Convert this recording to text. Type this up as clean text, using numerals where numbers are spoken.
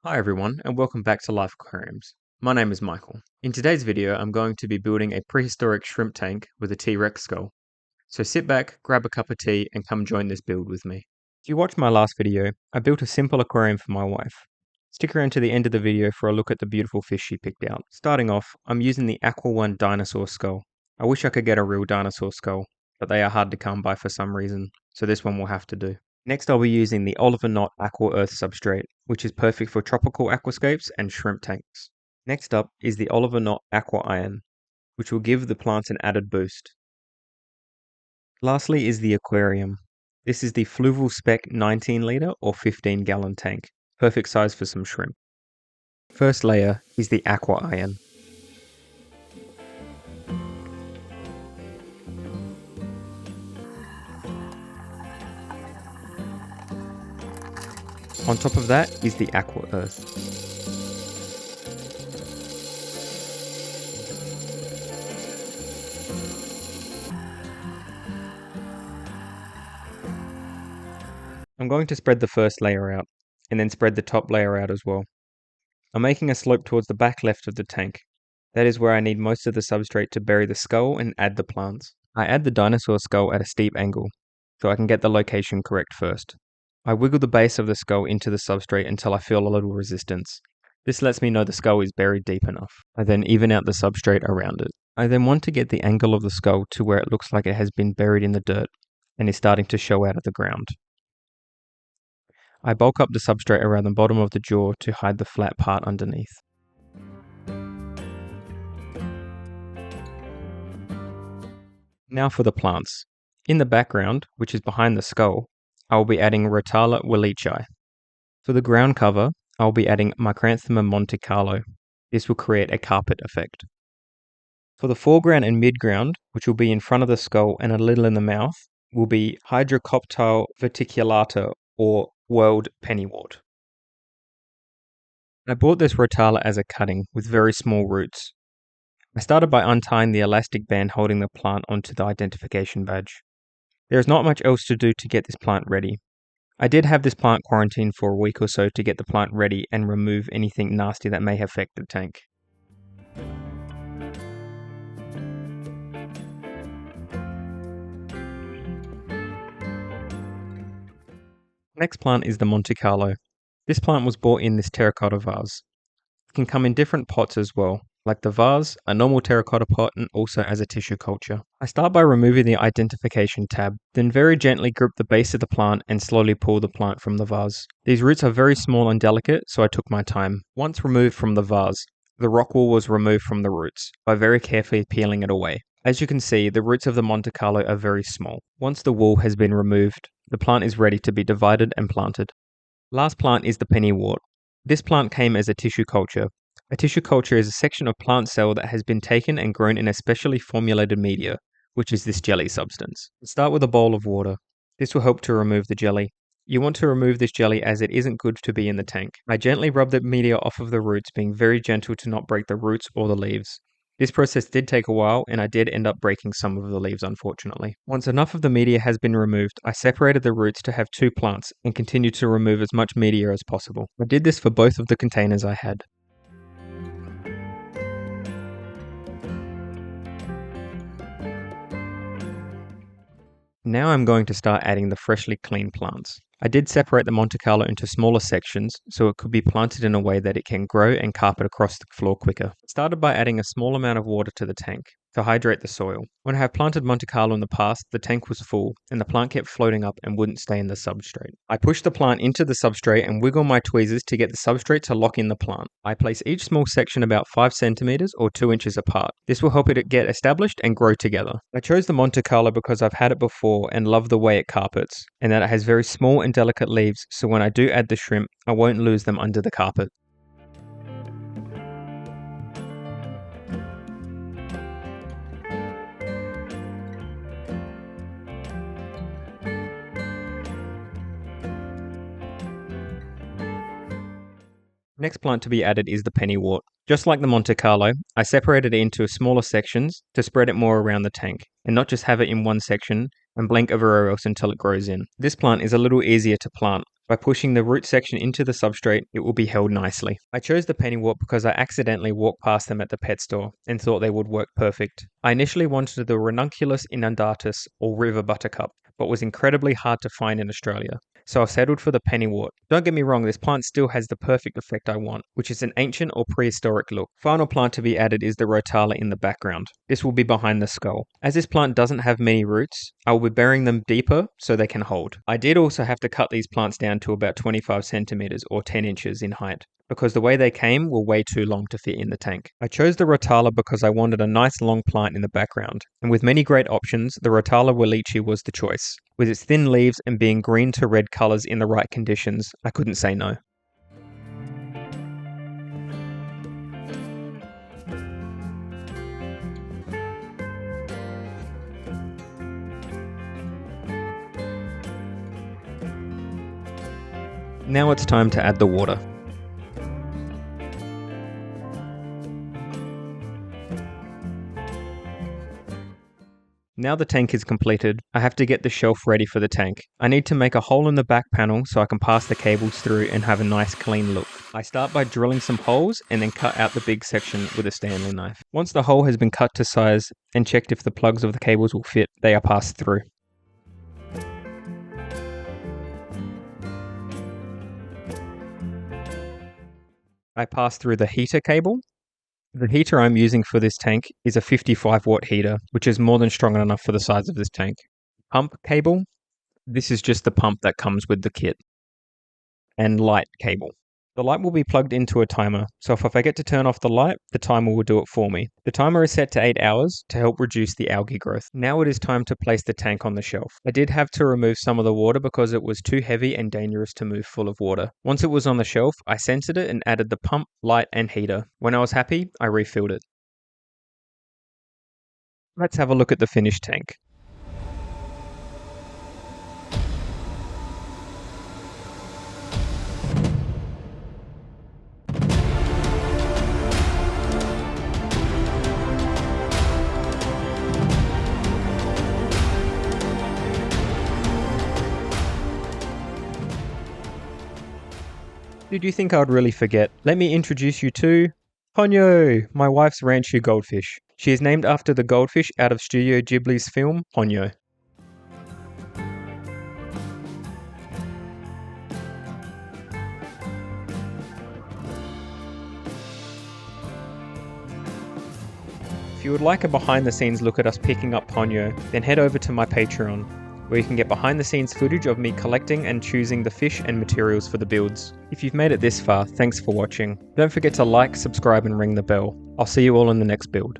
Hi everyone, and welcome back to Life Aquariums. My name is Michael. In today's video, I'm going to be building a prehistoric shrimp tank with a T-Rex skull. So sit back, grab a cup of tea, and come join this build with me. If you watched my last video, I built a simple aquarium for my wife. Stick around to the end of the video for a look at the beautiful fish she picked out. Starting off, I'm using the Aqua One dinosaur skull. I wish I could get a real dinosaur skull, but they are hard to come by for some reason, so this one will have to do. Next, I'll be using the Oliver Knott Aqua Earth Substrate, which is perfect for tropical aquascapes and shrimp tanks. Next up is the Oliver Knott Aqua Iron, which will give the plants an added boost. Lastly is the aquarium. This is the Fluval Spec 19 litre or 15 gallon tank, perfect size for some shrimp. First layer is the Aqua Iron. On top of that is the Aqua Earth. I'm going to spread the first layer out, and then spread the top layer out as well. I'm making a slope towards the back left of the tank. That is where I need most of the substrate to bury the skull and add the plants. I add the dinosaur skull at a steep angle, so I can get the location correct first. I wiggle the base of the skull into the substrate until I feel a little resistance. This lets me know the skull is buried deep enough. I then even out the substrate around it. I then want to get the angle of the skull to where it looks like it has been buried in the dirt and is starting to show out of the ground. I bulk up the substrate around the bottom of the jaw to hide the flat part underneath. Now for the plants. In the background, which is behind the skull, I will be adding Rotala wellichii. For the ground cover, I will be adding Micranthemum Monte Carlo. This will create a carpet effect. For the foreground and midground, which will be in front of the skull and a little in the mouth, will be Hydrocoptile verticulata or world pennywort. I bought this Rotala as a cutting with very small roots. I started by untying the elastic band holding the plant onto the identification badge. There is not much else to do to get this plant ready. I did have this plant quarantined for a week or so to get the plant ready and remove anything nasty that may affect the tank. Next plant is the Monte Carlo. This plant was bought in this terracotta vase. It can come in different pots as well, like the vase, a normal terracotta pot, and also as a tissue culture. I start by removing the identification tab, then very gently grip the base of the plant and slowly pull the plant from the vase. These roots are very small and delicate, so I took my time. Once removed from the vase, the rock wool was removed from the roots by very carefully peeling it away. As you can see, the roots of the Monte Carlo are very small. Once the wool has been removed, the plant is ready to be divided and planted. Last plant is the pennywort. This plant came as a tissue culture. A tissue culture is a section of plant cell that has been taken and grown in a specially formulated media, which is this jelly substance. Start with a bowl of water. This will help to remove the jelly. You want to remove this jelly as it isn't good to be in the tank. I gently rub the media off of the roots, being very gentle to not break the roots or the leaves. This process did take a while, and I did end up breaking some of the leaves, unfortunately. Once enough of the media has been removed, I separated the roots to have two plants and continued to remove as much media as possible. I did this for both of the containers I had. Now I'm going to start adding the freshly cleaned plants. I did separate the Monte Carlo into smaller sections so it could be planted in a way that it can grow and carpet across the floor quicker. I started by adding a small amount of water to the tank to hydrate the soil. When I have planted Monte Carlo in the past, the tank was full and the plant kept floating up and wouldn't stay in the substrate. I pushed the plant into the substrate and wiggle my tweezers to get the substrate to lock in the plant. I place each small section about 5 centimeters or 2 inches apart. This will help it get established and grow together. I chose the Monte Carlo because I've had it before and love the way it carpets, and that it has very small and delicate leaves, so when I do add the shrimp, I won't lose them under the carpet. Next plant to be added is the pennywort. Just like the Monte Carlo, I separated it into smaller sections to spread it more around the tank, and not just have it in one section and blink everywhere else until it grows in. This plant is a little easier to plant. By pushing the root section into the substrate, it will be held nicely. I chose the pennywort because I accidentally walked past them at the pet store and thought they would work perfect. I initially wanted the Ranunculus inundatus or river buttercup, but was incredibly hard to find in Australia, so I've settled for the pennywort. Don't get me wrong, this plant still has the perfect effect I want, which is an ancient or prehistoric look. Final plant to be added is the rotala in the background. This will be behind the skull. As this plant doesn't have many roots, I will be burying them deeper so they can hold. I did also have to cut these plants down to about 25 centimeters or 10 inches in height, because the way they came were way too long to fit in the tank. I chose the rotala because I wanted a nice long plant in the background, and with many great options, the rotala Wallichii was the choice. With its thin leaves and being green to red colours in the right conditions, I couldn't say no. Now it's time to add the water. Now the tank is completed, I have to get the shelf ready for the tank. I need to make a hole in the back panel so I can pass the cables through and have a nice clean look. I start by drilling some holes and then cut out the big section with a Stanley knife. Once the hole has been cut to size and checked if the plugs of the cables will fit, they are passed through. I pass through the heater cable. The heater I'm using for this tank is a 55 watt heater, which is more than strong enough for the size of this tank. Pump cable. This is just the pump that comes with the kit. And light cable. The light will be plugged into a timer, so if I forget to turn off the light, the timer will do it for me. The timer is set to 8 hours to help reduce the algae growth. Now it is time to place the tank on the shelf. I did have to remove some of the water because it was too heavy and dangerous to move full of water. Once it was on the shelf, I censored it and added the pump, light and heater. When I was happy, I refilled it. Let's have a look at the finished tank. Did you think I'd really forget? Let me introduce you to Ponyo, my wife's Ranchu goldfish. She is named after the goldfish out of Studio Ghibli's film Ponyo. If you would like a behind the scenes look at us picking up Ponyo, then head over to my Patreon, where you can get behind the scenes footage of me collecting and choosing the fish and materials for the builds. If you've made it this far, thanks for watching. Don't forget to like, subscribe and ring the bell. I'll see you all in the next build.